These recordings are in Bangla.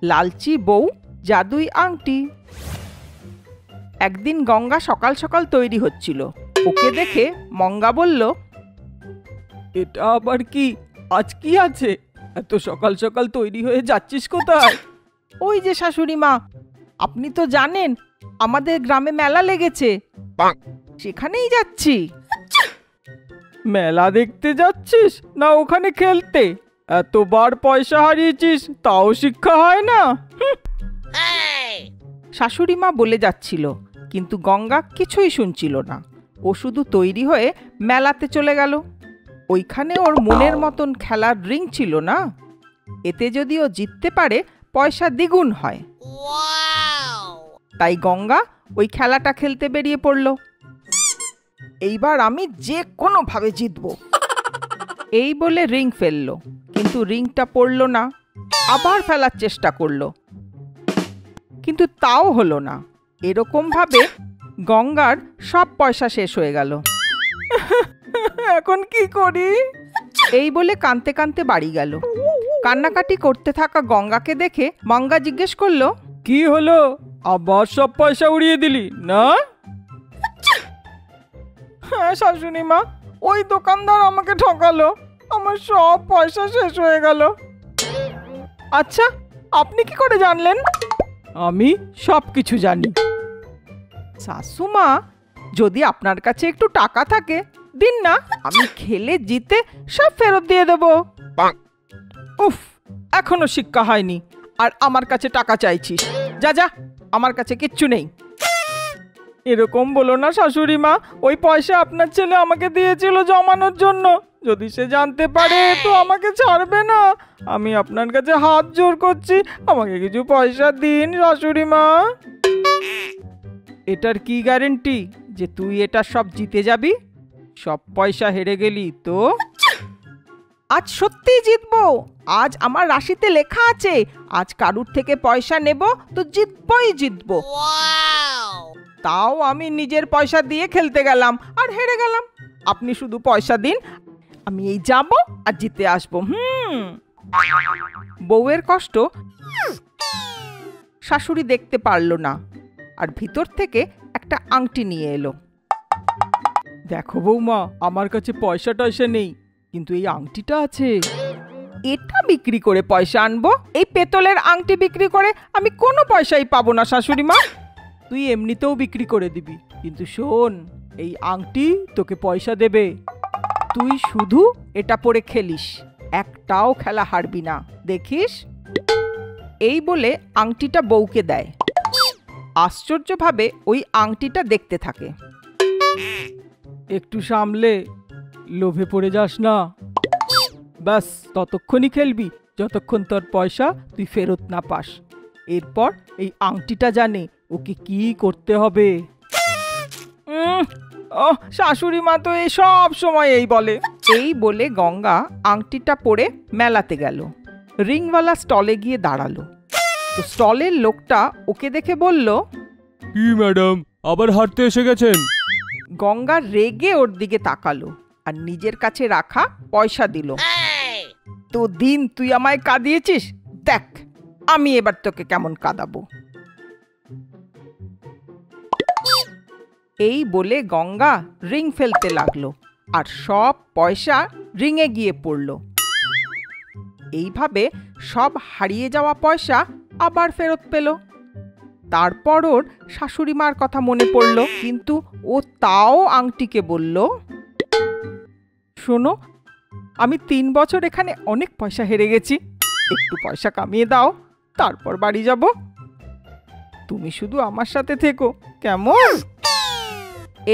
লালচি বউ জাদুই আংটি। একদিন গঙ্গা সকাল সকাল তৈরি হচ্ছিল। ওকে দেখে মঙ্গা বলল, এটা আবার কি? আজ কি আছে? এত সকাল সকাল তৈরি হয়ে যাচ্ছিস কোথায়? ওই যে শাশুড়ি মা, আপনি তো জানেন আমাদের গ্রামে মেলা লেগেছে, সেখানেই যাচ্ছি। মেলা দেখতে যাচ্ছিস না ওখানে খেলতে? এতবার পয়সা হারিয়েছিস তাও শিক্ষা হয় না? শাশুড়ি মা বলে যাচ্ছিল, কিন্তু গঙ্গা কিছুই শুনছিল না। ও শুধু তৈরি হয়ে মেলাতে চলে গেল। ওইখানে ওর মনের মতন খেলার রিং ছিল না। এতে যদি ও জিততে পারে পয়সা দ্বিগুণ হয়। তাই গঙ্গা ওই খেলাটা খেলতে বেরিয়ে পড়ল। এইবার আমি যে কোনোভাবে জিতব, এই বলে রিং ফেললো, কিন্তু রিংটা পড়ল না। আবার ফেলার চেষ্টা করলো, কিন্তু তাও হলো না। এরকম ভাবে গঙ্গার সব পয়সা শেষ হয়ে গেল। এখন কি করি? এই বলে কাঁদতে কাঁদতে বাড়ি গেল। কান্নাকাটি করতে থাকা গঙ্গাকে দেখে মঙ্গা জিজ্ঞেস করলো, কি হলো? আবার সব পয়সা উড়িয়ে দিলি না? হ্যাঁ শাশুড়ি মা, ওই দোকানদার আমাকে ঠকালো, আমার সব পয়সা শেষ হয়ে গেল। আচ্ছা, আপনি কি করে জানলেন? আমি সব কিছু জানি। শাশুমা, যদি আপনার কাছে একটু টাকা থাকে দিন না, আমি খেলে জিতে সব ফেরত দিয়ে দেব। উফ, এখনো শিক্ষা হয়নি আর আমার কাছে টাকা চাইছিস? যা যা, আমার কাছে কিচ্ছু নেই। এরকম বলো না শাশুড়ি মা, ওই পয়সা আপনার ছেলে আমাকে দিয়েছিল জমানোর জন্য। যদি সে জানতে পারে তো আমাকে ছাড়বে না। আমি আপনার কাছে হাত জোর করছি, আমাকে কিছু পয়সা দিন শাশুড়ি মা। এটার কি গ্যারেন্টি যে তুই এটা সব জিতে যাবি? সব পয়সা হেরে গেলি তো? আজ সত্যিই জিতবো। আজ আমার রাশিতে লেখা আছে, আজ কারুর থেকে পয়সা নেব তো জিতবই জিতবো। তাও আমি নিজের পয়সা দিয়ে খেলতে গেলাম আর হেরে গেলাম। আপনি শুধু পয়সা দিন, আমি এই যাব আর জিতে আসবো। বউয়ের কষ্ট শাশুড়ি দেখতে পারল না, আর ভিতর থেকে একটা আংটি নিয়ে এলো। দেখো বৌমা, আমার কাছে পয়সা টয়সা নেই, কিন্তু এই আংটিটা আছে। এটা বিক্রি করে পয়সা আনবো? এই পেতলের আংটি বিক্রি করে আমি কোনো পয়সাই পাবো না শাশুড়ি মা। তুই এমনিতেও বিক্রি করে দিবি, কিন্তু শোন, এই আংটি তোকে পয়সা দেবে। তুই শুধু এটা পরে খেলিস, একটাও খেলা হারবি না, দেখিস। এই বলে আংটিটা বউকে দেয়। আশ্চর্যভাবে ওই আংটিটা দেখতে থাকে। একটু সামলে, লোভে পড়ে যাস না। ব্যাস ততক্ষণই খেলবি যতক্ষণ তোর পয়সা তুই ফেরত না পাস। এরপর এই আংটিটা জানে ওকে কি করতে হবে। শাশুড়ি মা তো এই সব সময় এই বলে। এই বলে গঙ্গা আংটিটা পরে মেলাতে গেল। রিংওয়ালা স্টলে গিয়ে দাঁড়ালো। তো স্টলের লোকটা ওকে দেখে বলল, কি ম্যাডাম, আবার হাঁটতে এসে গেছেন? গঙ্গা রেগে ওর দিকে তাকালো আর নিজের কাছে রাখা পয়সা দিল। তো দিন তুই আমায় কাঁদিয়েছিস, দেখ আমি এবার তোকে কেমন কাঁদাবো। এই বলে গঙ্গা রিং ফেলতে লাগলো আর সব পয়সা রিংয়ে গিয়ে পড়ল। এইভাবে সব হারিয়ে যাওয়া পয়সা আবার ফেরত পেল। তারপর ওর শাশুড়ি মার কথা মনে পড়ল, কিন্তু ও তাও আংটিকে বলল, শোনো, আমি 3 বছর এখানে অনেক পয়সা হেরে গেছি, একটু পয়সা কামিয়ে দাও, তারপর বাড়ি যাব। তুমি শুধু আমার সাথে থেকো, কেমন?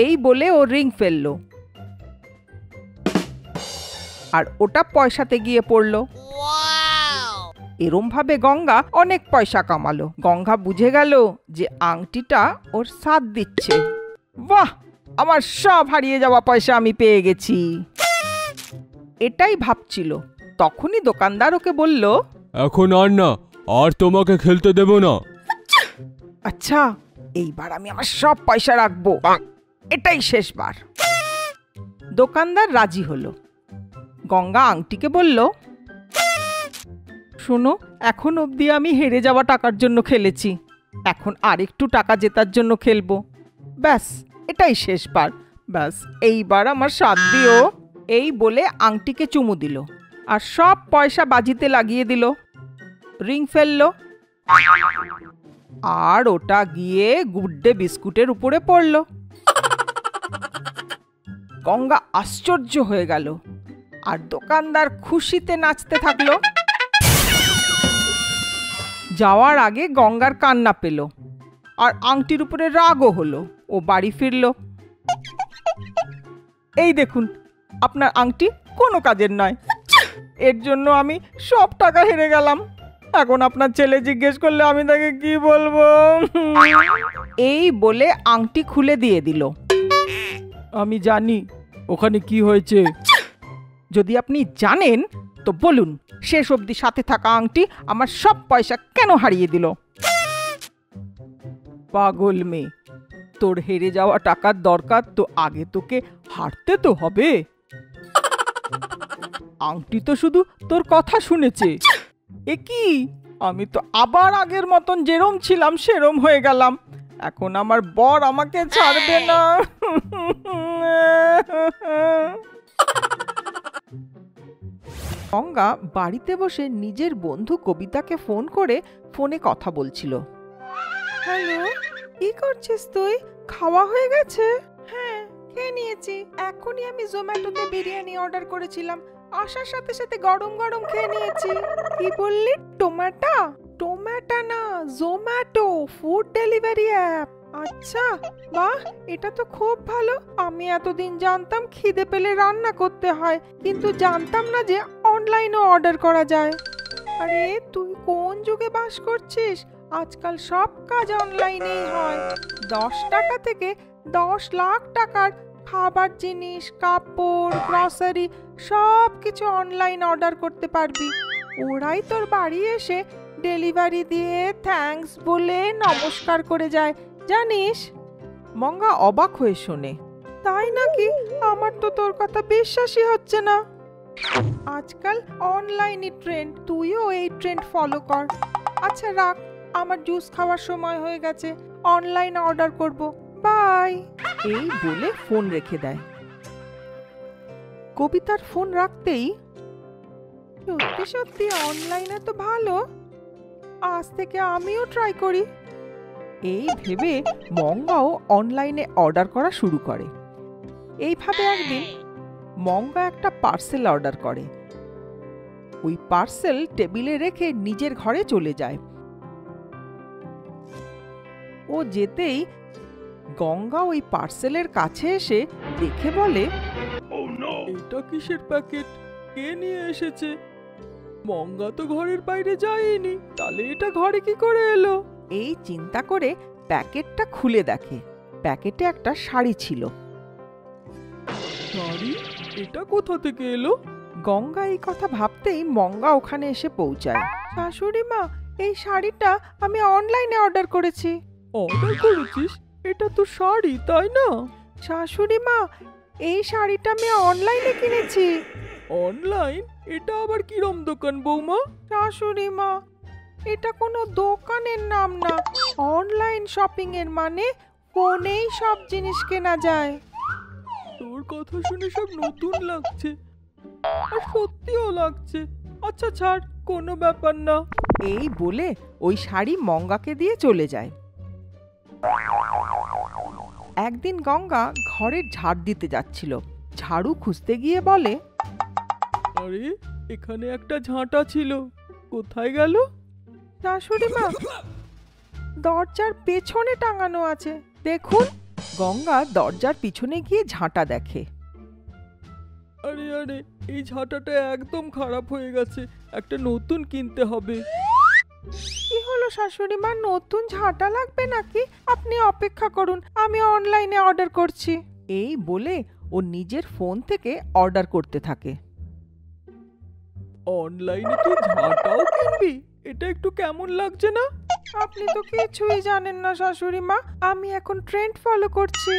এই বলে ও রিং ফেললো আর ওটা পয়সাতে গিয়ে পড়লো। এরম ভাবে গঙ্গা অনেক পয়সা কামালো। গঙ্গা বুঝে গেল যে আংটিটা ওর সাথ দিচ্ছে। বাহ, আমার সব হারিয়ে যাওয়া পয়সা আমি পেয়ে গেছি। এটাই ভাবছিল, তখনই দোকানদার ওকে বলল, এখন আর না, আর তোমাকে খেলতে দেব না। আচ্ছা, এইবার আমি আমার সব পয়সা রাখবো, এটাই শেষবার। দোকানদার রাজি হলো। গঙ্গা আংটিকে বলল, শোনো, এখন অবধি আমি হেরে যাওয়া টাকার জন্য খেলেছি, এখন আরেকটু টাকা জেতার জন্য খেলবো। ব্যাস, এটাই শেষবার। ব্যাস, এইবার আমার সাথ দিও। এই বলে আংটিকে চুমু দিল আর সব পয়সা বাজিতে লাগিয়ে দিল। রিং ফেললো আর ওটা গিয়ে গুড্ডে বিস্কুটের উপরে পড়ল। গঙ্গা আশ্চর্য হয়ে গেল আর দোকানদার খুশিতে নাচতে থাকলো। যাওয়ার আগে গঙ্গার কান্না পেল আর আংটির উপরে রাগও হলো। ও বাড়ি ফিরল। এই দেখুন, আপনার আংটি কোনো কাজের নয়, এর জন্য আমি সব টাকা হেরে গেলাম। এখন আপনার ছেলে জিজ্ঞেস করলে আমি তাকে কি বলবো? এই বলে আংটি খুলে দিয়ে দিল। আমি জানি ওখানে কি হয়েছে। যদি আপনি জানেন তো বলুন, শেষ অবধি সাথে থাকা আংটি আমার সব পয়সা কেন হারিয়ে দিল? পাগল মেয়ে, তোর হেরে যাওয়া টাকার দরকার তো আগে তোকে হারতে তো হবে। আংটি তো শুধু তোর কথা শুনেছে। এ কি, আমি তো আবার আগের মতন যেরম ছিলাম সেরম হয়ে গেলাম। এখন আমার বর আমাকে ছাড়বে না। গঙ্গা বাড়িতে বসে নিজের বন্ধু কবিতাকে ফোন করে ফোনে কথা বলছিল। হ্যালো, কি করছিস তুই? খাওয়া হয়ে গেছে? হ্যাঁ, খেয়ে নিয়েছি। এখনই আমি জোম্যাটোতে বিরিয়ানি অর্ডার করেছিলাম, আসার সাথে সাথে গরম গরম খেয়ে নিয়েছি। কি বললি? টোমাটা? টোমাটা না, জোম্যাটো ফুড ডেলিভারি অ্যাপ। আচ্ছা, বাহ, এটা তো খুব ভালো। আমি এতদিন জানতাম খিদে পেলে রান্না করতে হয়, কিন্তু জানতাম না যে অনলাইনে অর্ডার করা যায়। আরে তুই কোন যুগে বাস করছিস? আজকাল সব কাজ অনলাইনেই হয়। 10 টাকা থেকে 10 লাখ টাকার খাবার জিনিস, কাপড়, গ্রসারি সব কিছু অনলাইন অর্ডার করতে পারবি। ওরাই তোর বাড়ি এসে ডেলিভারি দিয়ে থ্যাঙ্কস বলে নমস্কার করে যায়, জানিস? মঙ্গা অবাক হয়ে শোনে। তাই নাকি? আমার তো তোর কথা বিশ্বাসই হচ্ছে না। আজকাল অনলাইনে ট্রেন্ড, তুইও এই ট্রেন্ড ফলো কর। আচ্ছা রাখ, আমার জুস খাওয়ার সময় হয়ে গেছে, অনলাইন অর্ডার করব, বাই। এই বলে ফোন রেখে দেয়। কবিতার ফোন রাখতেই, সত্যি সত্যি অনলাইনে তো ভালো, আজ থেকে আমিও ট্রাই করি। এই ভেবে মঙ্গাও অনলাইনে অর্ডার করা শুরু করে। এইভাবে একদিন মঙ্গা একটা পার্সেল অর্ডার করে। ওই পার্সেল টেবিলে রেখে নিজের ঘরে চলে যায়। ও যেতেই গঙ্গা ওই পার্সেলের কাছে এসে দেখে বলে, এটা কিসের প্যাকেট? কে নিয়ে এসেছে? মঙ্গা তো ঘরের বাইরে যায়নি, তাহলে এটা ঘরে কি করে এলো? এই চিন্তা করে প্যাকেটটা খুলে দেখে প্যাকেটে একটা শাড়ি ছিল। শাড়ি? এটা কোথা থেকে এলো? গঙ্গা এই কথা ভাবতেই মঙ্গা ওখানে এসে পৌঁছায়। শাশুড়ি মা, এই শাড়িটা আমি অনলাইনে অর্ডার করেছি। অর্ডার করেছিস? এটা তো শাড়ি, তাই না? শাশুড়ি মা, এই শাড়িটা আমি অনলাইনে কিনেছি। অনলাইন? এটা আবার কিরম দোকান বৌমা? শাশুড়ি মা, এটা কোনো দোকানের নাম না, অনলাইন শপিং এর মানে ফোনেই সব জিনিস কেনা যায়। তোর কথা শুনে সব নতুন লাগছে, আর সত্যিও লাগছে। আচ্ছা ছাড়, কোনো ব্যাপার না। এই বলে ওই শাড়ি মঙ্গাকে দিয়ে চলে যায়। একদিন গঙ্গা ঘরের ঝাড় দিতে যাচ্ছিল, ঝাড়ু খুঁজতে গিয়ে বলে, আরে এখানে একটা ঝাঁটা ছিল, কোথায় গেল? শাশুড়ি মা, দরজার পেছনে টাঙানো আছে, দেখুন। গঙ্গা দরজার পিছনে গিয়ে ঝাঁটা দেখে। আরে আরে, এই ঝাঁটাটা একদম খারাপ হয়ে গেছে, একটা নতুন কিনতে হবে। কি হলো শাশুড়ি মা, নতুন ঝাঁটা লাগবে নাকি? আপনি অপেক্ষা করুন, আমি অনলাইনে অর্ডার করছি। এই বলে ও নিজের ফোন থেকে অর্ডার করতে থাকে। অনলাইনে তুই ঝাঁটাও কিনবি? এটা একটু কেমন লাগছে না? আপনি তো কিছুই জানেন না শাশুড়ি মা, আমি এখন ট্রেন্ড ফলো করছি।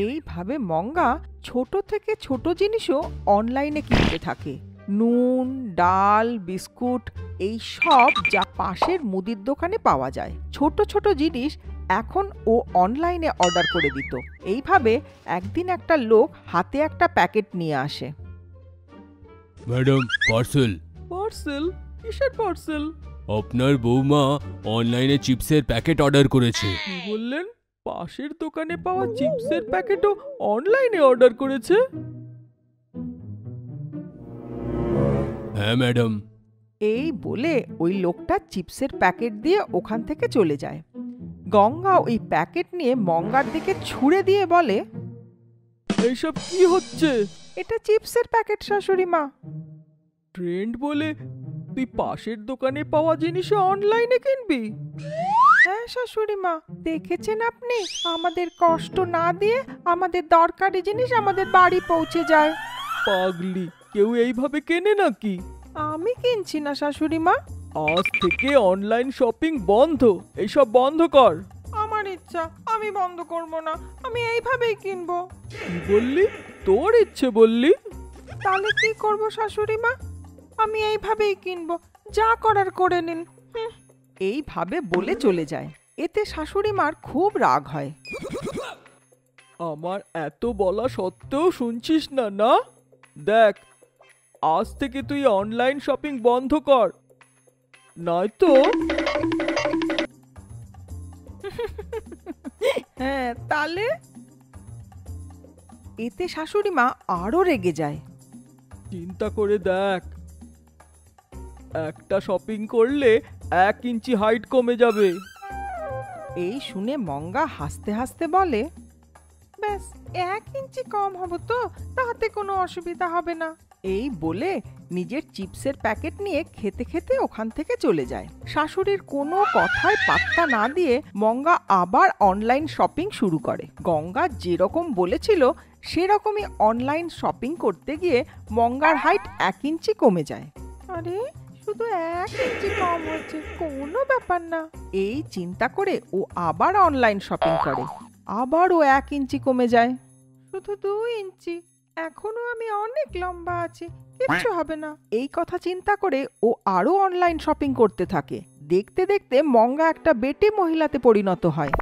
এইভাবে মঙ্গা ছোট থেকে ছোট জিনিসও অনলাইনে কিনতে থাকে। নুন, ডাল, বিস্কুট এই সব যা পাশের মুদির দোকানে পাওয়া যায়। ছোট ছোট জিনিস এখন ও অনলাইনে অর্ডার করে দিত। এইভাবে একদিন একটা লোক হাতে একটা প্যাকেট নিয়ে আসে। Madam, parcel. পার্সেল? কিসের পার্সেল? আপনার বৌমা অনলাইনে চিপসের প্যাকেট অর্ডার করেছে। কি বললেন? পাশের দোকানে পাওয়া চিপসের প্যাকেটও অনলাইনে অর্ডার করেছে? হ্যাঁ ম্যাডাম। এই বলে ওই লোকটা চিপসের প্যাকেট দিয়ে ওখান থেকে চলে যায়। গঙ্গা ওই প্যাকেট নিয়ে মঙ্গার দিকে ছুঁড়ে দিয়ে বলে, এইসব কি হচ্ছে? এটা চিপসের প্যাকেট শাশুড়ি মা। ট্রেন্ড বলে তুই পাশের দোকানে পাওয়া জিনিস অনলাইনে কিনবি? হ্যাঁ শাশুড়ি মা, দেখেছেন আপনি, আমাদের কষ্ট না দিয়ে আমাদের দরকারি জিনিস আমাদের বাড়ি পৌঁছে যায়। পাগলি, কেউ এইভাবে কেনে নাকি? আমি কিনছি না শাশুড়ি মা। আজ থেকে অনলাইন শপিং বন্ধ। এইসব বন্ধ কর। আমার ইচ্ছা, আমি বন্ধ করব না, আমি এইভাবেই কিনবো। কি বললি? তোর ইচ্ছে বললি? তাহলে কি করব শাশুড়ি মা? আমি এইভাবেই কিনবো, যা করার করে নিন। এইভাবে বলে চলে যায়। এতে শাশুড়ি মার খুব রাগ হয়। আমার এত বলা সত্ত্বেও শুনছিস না? না দেখ, আজ থেকে তুই অনলাইন শপিং বন্ধ কর, নয়তো। হ্যাঁ, তাহলে? এতে শাশুড়ি মা আরো রেগে যায়। চিন্তা করে দেখ, একটা শপিং করলে 1 ইঞ্চি হাইট কমে যাবে। এই শুনে মঙ্গা হাসতে হাসতে বলে, ব্যাস 1 ইঞ্চি কম হব তো, তাতে কোনো অসুবিধা হবে না। এই বলে নিজের চিপসের প্যাকেট নিয়ে খেতে খেতে ওখান থেকে চলে যায়। শাশুড়ির কোনো কথায় পাত্তা না দিয়ে মঙ্গা আবার অনলাইন শপিং শুরু করে। গঙ্গা যেরকম বলেছিল সেরকমই অনলাইন শপিং করতে গিয়ে মঙ্গার হাইট 1 ইঞ্চি কমে যায়। আরে, শুধু 1 ইঞ্চি কম হচ্ছে, কোনো ব্যাপার না। এই চিন্তা করে ও আবার অনলাইন শপিং করে। আবারও 1 ইঞ্চি কমে যায়। শুধু 2 ইঞ্চি, এখনো আমি অনেক লম্বা আছি, কিচ্ছু হবে না। এই কথা চিন্তা করে ও আরো অনলাইন শপিং করতে থাকে। দেখতে দেখতে মঙ্গা একটা বেটে মহিলাতে পরিণত হয়।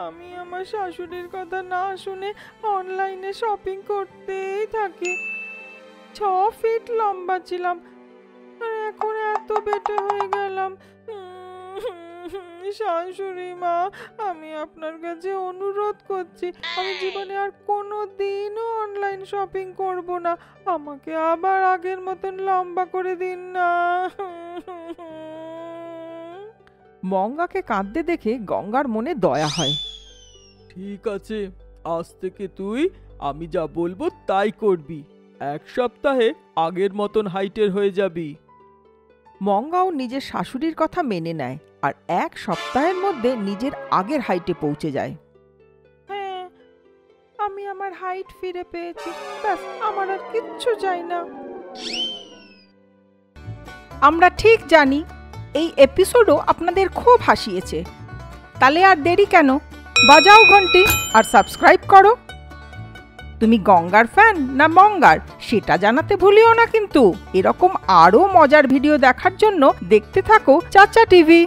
আমি আমার শাশুড়ির কথা না শুনে অনলাইনে শপিং করতেই থাকি। 6 ফিট লম্বা ছিলাম, আর এখন এত বেটে হয়ে গেলাম। শাশুড়ি মা, আমি আপনার কাছে অনুরোধ করছি, আমি জীবনে আর কোনো দিনও অনলাইন শপিং করব না। আমাকে আবার আগের মতন লম্বা করে দিন না। মঙ্গাকে কাঁদতে দেখে গঙ্গার মনে দয়া হয়। ঠিক আছে, আজ থেকে তুই আমি যা বলবো তাই করবি। 1 সপ্তাহে আগের মতন হাইটের হয়ে যাবি। মঙ্গাও নিজের শাশুড়ির কথা মেনে নেয় আর 1 সপ্তাহের মধ্যে নিজের আগের হাইটে পৌঁছে যায়। হ্যাঁ, আমি আমার হাইট ফিরে পেয়েছি, ব্যাস আমার আর কিচ্ছু চাই না। আমরা ঠিক জানি এই এপিসোডও আপনাদের খুব হাসিয়েছে। তাহলে আর দেরি কেন, বাজাও ঘন্টি আর সাবস্ক্রাইব করো। তুমি গঙ্গার ফ্যান না মঙ্গার সেটা জানাতে ভুলিও না কিন্তু। এরকম আরো মজার ভিডিও দেখার জন্য দেখতে থাকো চাচা টিভি।